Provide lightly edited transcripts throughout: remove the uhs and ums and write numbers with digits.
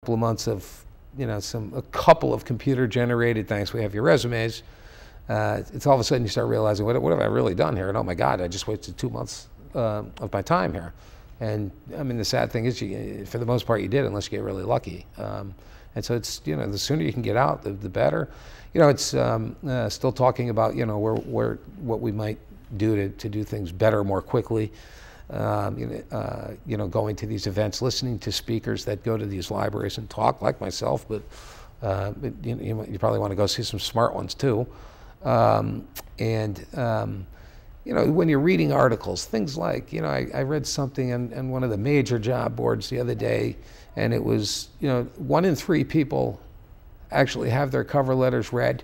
couple of months of, a couple of computer-generated things. We have your resumes. It's all of a sudden you start realizing, what have I really done here? And oh my God, I just wasted 2 months of my time here. And I mean, the sad thing is, for the most part, you did, unless you get really lucky. And so it's, the sooner you can get out, the better. It's still talking about, what we might do to do things better, more quickly. Going to these events, listening to speakers that go to these libraries and talk, like myself, but you probably want to go see some smart ones too. When you're reading articles, things like, I read something on one of the major job boards the other day, and it was, 1 in 3 people actually have their cover letters read,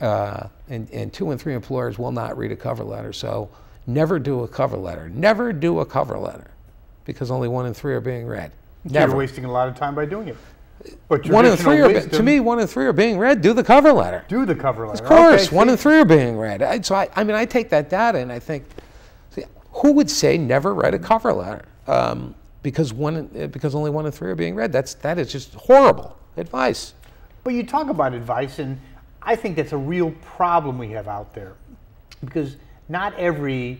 and 2 in 3 employers will not read a cover letter. So never do a cover letter. Never do a cover letter, because only 1 in 3 are being read. Never. You're wasting a lot of time by doing it. But 1 in 3 are, to me, 1 in 3 are being read. Do the cover letter. Do the cover letter. Of course, okay, 1 in 3 are being read. I take that data and I think, who would say never read a cover letter? Because only 1 in 3 are being read. That is just horrible advice. But you talk about advice, and I think that's a real problem we have out there, because not every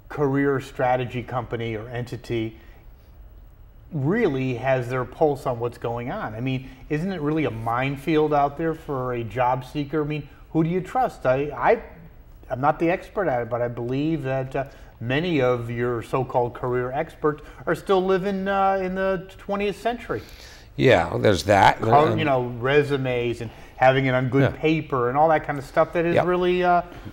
career strategy company or entity really has their pulse on what's going on. I mean, isn't it really a minefield out there for a job seeker? I mean, who do you trust? I'm not the expert at it, but I believe that many of your so-called career experts are still living in the 20th century. Yeah, there's that. Resumes and having it on good paper and all that kind of stuff that is really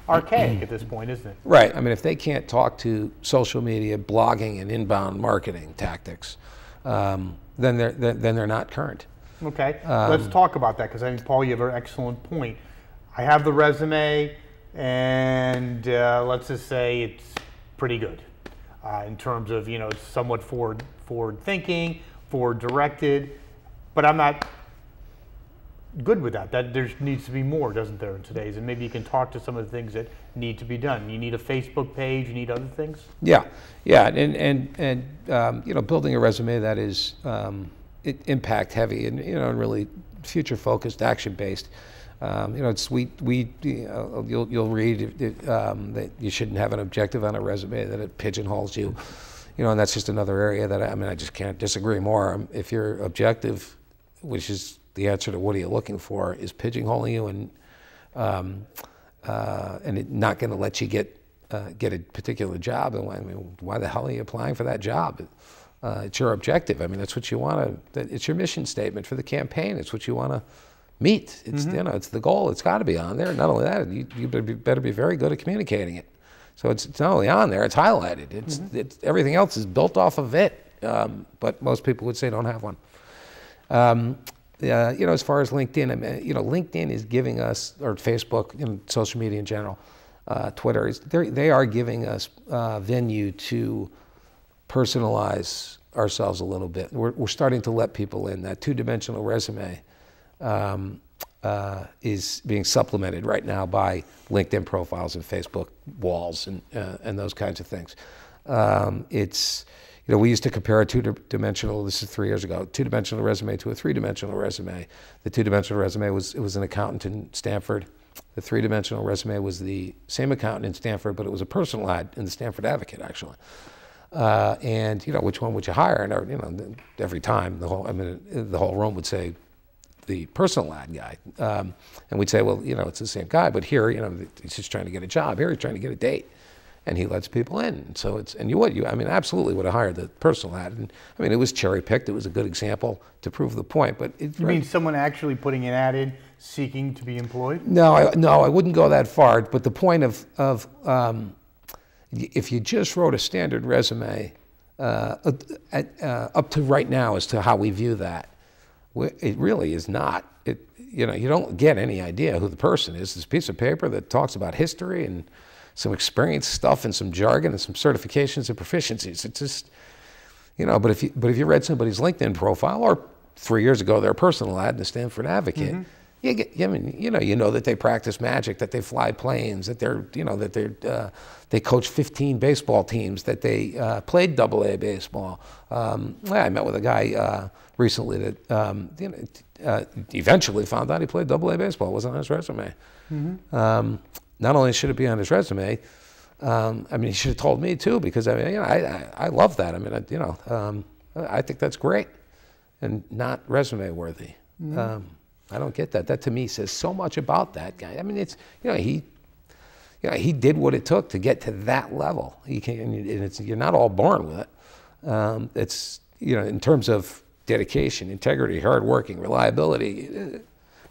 archaic at this point, isn't it? Right. I mean, if they can't talk to social media, blogging, and inbound marketing tactics, then they're not current. Okay. Let's talk about that, because I think, Paul, you have an excellent point. I have the resume, and let's just say it's pretty good in terms of, it's somewhat forward thinking, forward directed, but I'm not good with that. There needs to be more, doesn't there, in today's? And maybe you can talk to some of the things that need to be done. You need a Facebook page. You need other things. Yeah, and building a resume that is impact heavy and really future focused, action based. You'll read that you shouldn't have an objective on a resume, that it pigeonholes you. And that's just another area that I just can't disagree more. If your objective, which is the answer to what are you looking for, is pigeonholing you and it not going to let you get a particular job, and why the hell are you applying for that job? It's your objective. I mean, that's what you want to. It's your mission statement for the campaign. It's what you want to meet. It's it's the goal. It's got to be on there. Not only that, you better be very good at communicating it. So it's not only on there, it's highlighted. It's everything else is built off of it. But most people would say don't have one. As far as LinkedIn, LinkedIn is giving us, or Facebook, social media in general, Twitter, they are giving us venue to personalize ourselves a little bit. We're starting to let people in. That two-dimensional resume is being supplemented right now by LinkedIn profiles and Facebook walls and those kinds of things. We used to compare a two-dimensional, this is 3 years ago, two-dimensional resume to a three-dimensional resume. The two-dimensional resume was an accountant in Stanford. The three-dimensional resume was the same accountant in Stanford, but it was a personal ad in the Stanford Advocate, actually. Which one would you hire? And every time the whole room would say the personal ad guy, and we'd say, well, it's the same guy, but here, he's just trying to get a job. Here, he's trying to get a date. And he lets people in. So absolutely would have hired the personal ad. And it was cherry picked. It was a good example to prove the point. But you mean someone actually putting an ad in, seeking to be employed? No, I wouldn't go that far. But the point of if you just wrote a standard resume, up to right now as to how we view that, it really is not. You don't get any idea who the person is. This piece of paper that talks about history and some experience stuff and some jargon and some certifications and proficiencies. It's just, but if you read somebody's LinkedIn profile, or 3 years ago their personal ad in the Stanford Advocate, you know that they practice magic, that they fly planes, that they coach 15 baseball teams, that they played AA baseball. I met with a guy recently that eventually found out he played AA baseball. It wasn't on his resume. Not only should it be on his resume, I mean, he should have told me too, because I mean, I love that. I mean, I think that's great, and not resume worthy. I don't get that. That to me says so much about that guy. I mean, it's he did what it took to get to that level. He can, and you're not all born with it. It's in terms of dedication, integrity, hard working, reliability.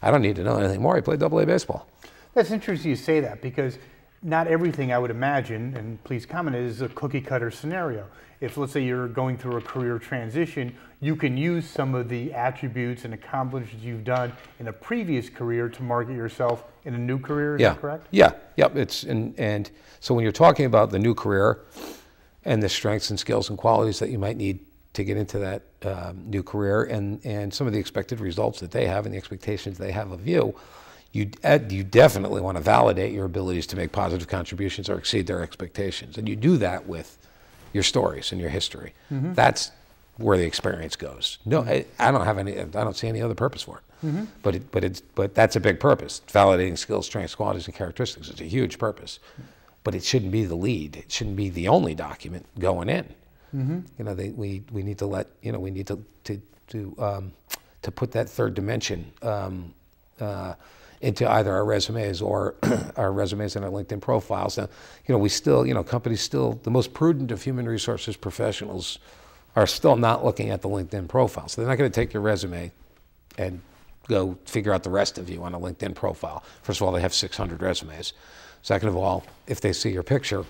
I don't need to know anything more. He played AA baseball. That's interesting you say that, because not everything, I would imagine, and please comment, is a cookie cutter scenario. If, let's say, you're going through a career transition, you can use some of the attributes and accomplishments you've done in a previous career to market yourself in a new career. Is that correct? Yeah. Yep. And so when you're talking about the new career and the strengths and skills and qualities that you might need to get into that new career, and some of the expected results that they have and the expectations they have of you, you definitely want to validate your abilities to make positive contributions or exceed their expectations. And you do that with your stories and your history. That's where the experience goes. No, I don't see any other purpose for it. But that's a big purpose. Validating skills, strengths, qualities, and characteristics is a huge purpose. But it shouldn't be the lead. It shouldn't be the only document going in. We need to let we need to put that third dimension into either our resumes or our resumes and our LinkedIn profiles. Now, we still, companies still, the most prudent of human resources professionals are still not looking at the LinkedIn profile. So they're not going to take your resume and go figure out the rest of you on a LinkedIn profile. First of all, they have 600 resumes. Second of all, if they see your picture,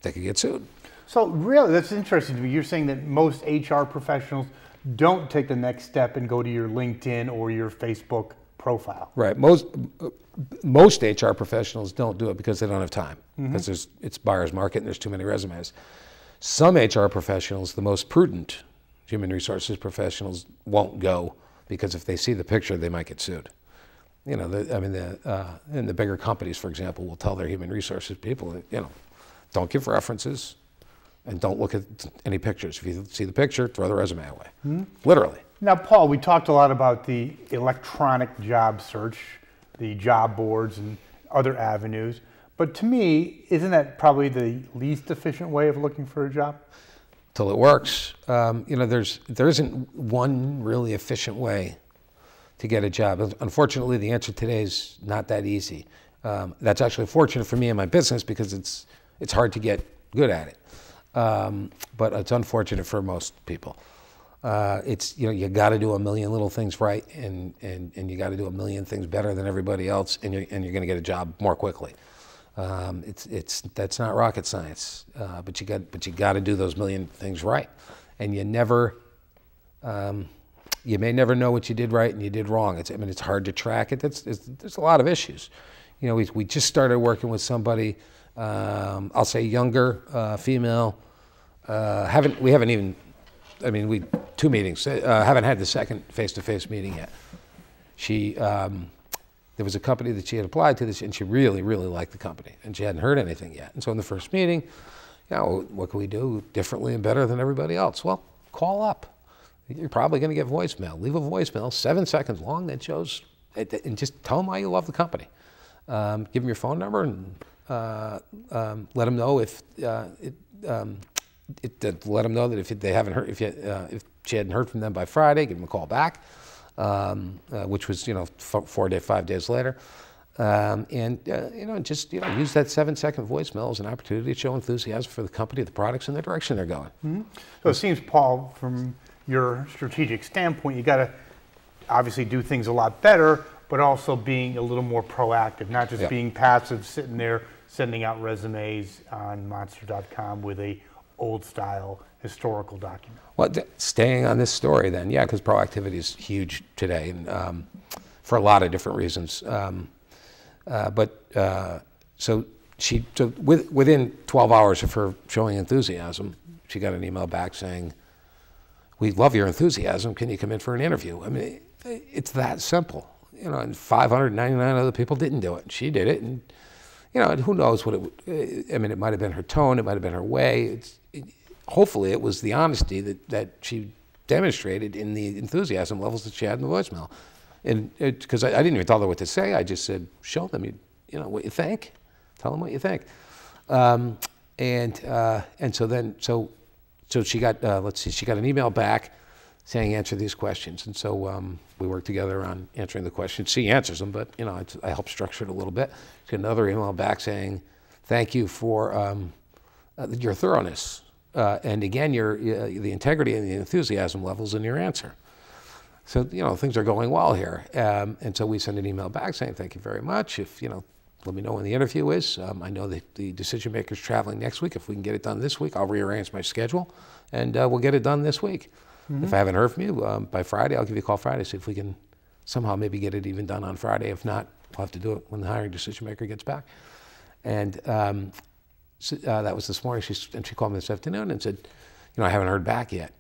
they could get sued. So really, that's interesting to me. You're saying that most HR professionals don't take the next step and go to your LinkedIn or your Facebook profile. Right. Most HR professionals don't do it because they don't have time, because it's buyer's market and there's too many resumes. Some HR professionals, the most prudent human resources professionals, won't go because if they see the picture, they might get sued. In the bigger companies, for example, will tell their human resources people, don't give references and don't look at any pictures. If you see the picture, throw the resume away. Literally. Now, Paul, we talked a lot about the electronic job search, the job boards and other avenues. But to me, isn't that probably the least efficient way of looking for a job? Till it works. There isn't one really efficient way to get a job. Unfortunately, the answer today is not that easy. That's actually fortunate for me in my business because it's hard to get good at it. But it's unfortunate for most people. You got to do a million little things right, and you got to do a million things better than everybody else, and you're going to get a job more quickly. That's not rocket science, but you got to do those million things right, and you may never know what you did right and you did wrong. It's hard to track it. There's a lot of issues. We just started working with somebody, I'll say younger, female. We haven't even. We 2 meetings. Haven't had the second face-to-face meeting yet. There was a company that she had applied to this, and she really, really liked the company, and she hadn't heard anything yet. And so in the first meeting, what can we do differently and better than everybody else? Well, call up. You're probably going to get voicemail. Leave a voicemail, 7 seconds long, that shows, and just tell them why you love the company. Give them your phone number and let them know let them know that if they haven't heard, if she hadn't heard from them by Friday, give them a call back, which was 5 days later, just use that 7-second voicemail as an opportunity to show enthusiasm for the company, the products, and the direction they're going. So it seems, Paul, from your strategic standpoint, you got to obviously do things a lot better, but also being a little more proactive, not just being passive, sitting there sending out resumes on monster.com with a old-style historical document. Well, staying on this story then, because proactivity is huge today, and for a lot of different reasons. So within 12 hours of her showing enthusiasm, she got an email back saying, "We love your enthusiasm. Can you come in for an interview?" It's that simple. And 599 other people didn't do it. She did it, and and who knows what it would. It might have been her tone, it might have been her way. Hopefully, it was the honesty that she demonstrated in the enthusiasm levels that she had in the voicemail. And because I didn't even tell her what to say, I just said, show them, you know, what you think. Tell them what you think. And so she got, let's see, she got an email back saying answer these questions. And so we worked together on answering the questions. She answers them, but, you know, I helped structure it a little bit. She got another email back saying, thank you for your thoroughness. And again, the integrity and the enthusiasm levels in your answer. So, you know, things are going well here. And so we sent an email back saying, thank you very much. If, you know, let me know when the interview is. I know that the decision maker's traveling next week. If we can get it done this week, I'll rearrange my schedule and we'll get it done this week. If I haven't heard from you by Friday, I'll give you a call Friday, see if we can somehow maybe get it even done on Friday. If not, we'll have to do it when the hiring decision maker gets back. And so, that was this morning. She called me this afternoon and said, you know, I haven't heard back yet.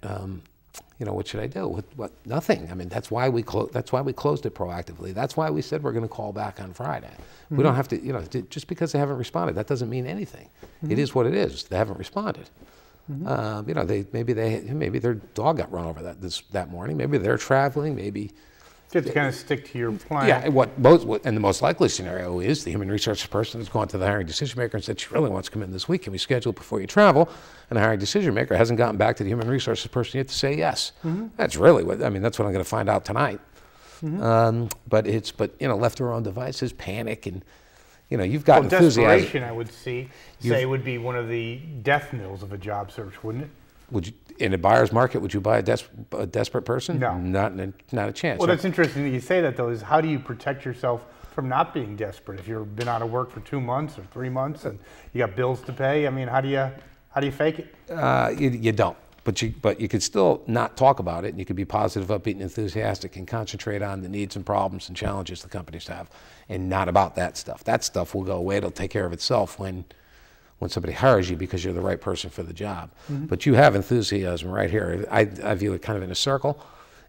You know, what should I do? What? Nothing. I mean, that's why we closed it proactively. That's why we said we're going to call back on Friday. We don't have to, you know, just because they haven't responded, that doesn't mean anything. It is what it is. They haven't responded. You know, maybe their dog got run over that morning. Maybe they're traveling. Maybe. You have to kind of stick to your plan. Yeah, and the most likely scenario is the human resources person has gone to the hiring decision maker and said she really wants to come in this week. Can we schedule it before you travel? And the hiring decision maker hasn't gotten back to the human resources person yet to say yes. That's really what that's what I'm going to find out tonight. But you know, left to her own devices, panic, and you know, you've got enthusiasm. Desperation, I would say would be one of the death knells of a job search, wouldn't it? Would you, in a buyer's market, would you buy a desperate person? No. Not a chance. Well, that's interesting that you say that, though, is how do you protect yourself from not being desperate? If you've been out of work for 2 months or 3 months and you got bills to pay, I mean, how do you fake it? You don't. But you could still not talk about it, and you could be positive, upbeat, and enthusiastic, and concentrate on the needs and problems and challenges the companies have, and not about that stuff. That stuff will go away. It'll take care of itself when somebody hires you because you're the right person for the job. But you have enthusiasm right here. I view it kind of in a circle,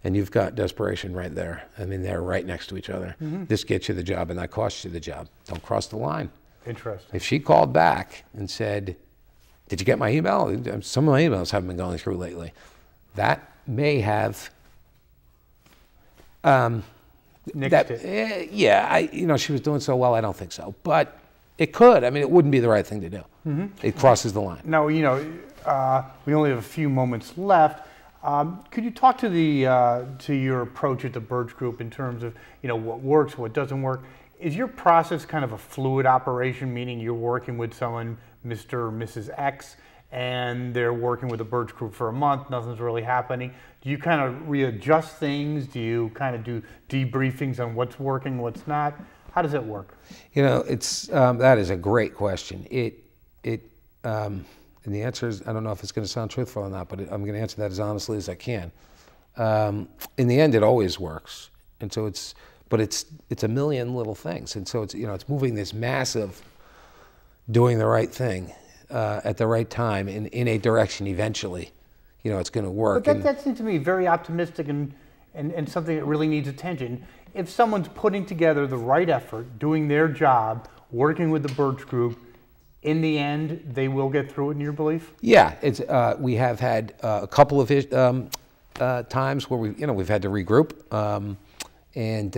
and you've got desperation right there. I mean, they're right next to each other. This gets you the job, and that costs you the job. Don't cross the line. Interesting. If she called back and said, did you get my email? Some of my emails haven't been going through lately. That may have... yeah, you know, she was doing so well, I don't think so. But it could. I mean, it wouldn't be the right thing to do. It crosses the line. Now, you know, we only have a few moments left. Could you talk to your approach at the Birch Group in terms of, you know, what works, what doesn't work? Is your process kind of a fluid operation, meaning you're working with someone, Mr. or Mrs. X, and they're working with the Birch Group for a month, nothing's really happening? Do you kind of readjust things? Do you kind of do debriefings on what's working, what's not? How does it work? You know, that is a great question. And the answer is, I don't know if it's going to sound truthful or not, but I'm going to answer that as honestly as I can. In the end, it always works, and so it's a million little things, and so it's moving this massive, doing the right thing at the right time in a direction eventually. You know, it's going to work. But that seems to me very optimistic and something that really needs attention. If someone's putting together the right effort, doing their job, working with the Birch Group, in the end, they will get through it, in your belief? Yeah, we have had a couple of times where we've had to regroup, and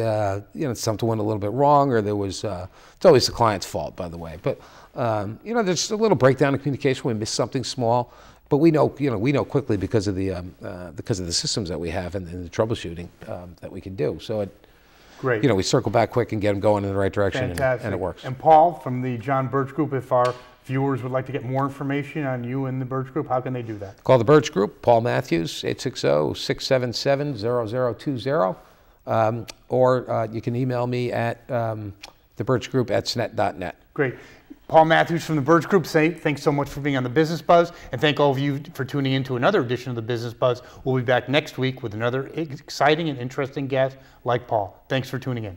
you know, something went a little bit wrong, or there was. It's always the client's fault, by the way. But you know, there's a little breakdown in communication. We miss something small, but we know quickly because of the systems that we have and the troubleshooting that we can do. So great. You know, we circle back quick and get them going in the right direction, and it works. And Paul, from the John Birch Group, if our viewers would like to get more information on you and the Birch Group, how can they do that? Call the Birch Group, Paul Mathews, 860-677-0020, or you can email me at thebirchgroup@snet.net. Great. Paul Mathews from the Birch Group, thanks so much for being on the Business Buzz, and thank all of you for tuning in to another edition of the Business Buzz. We'll be back next week with another exciting and interesting guest like Paul. Thanks for tuning in.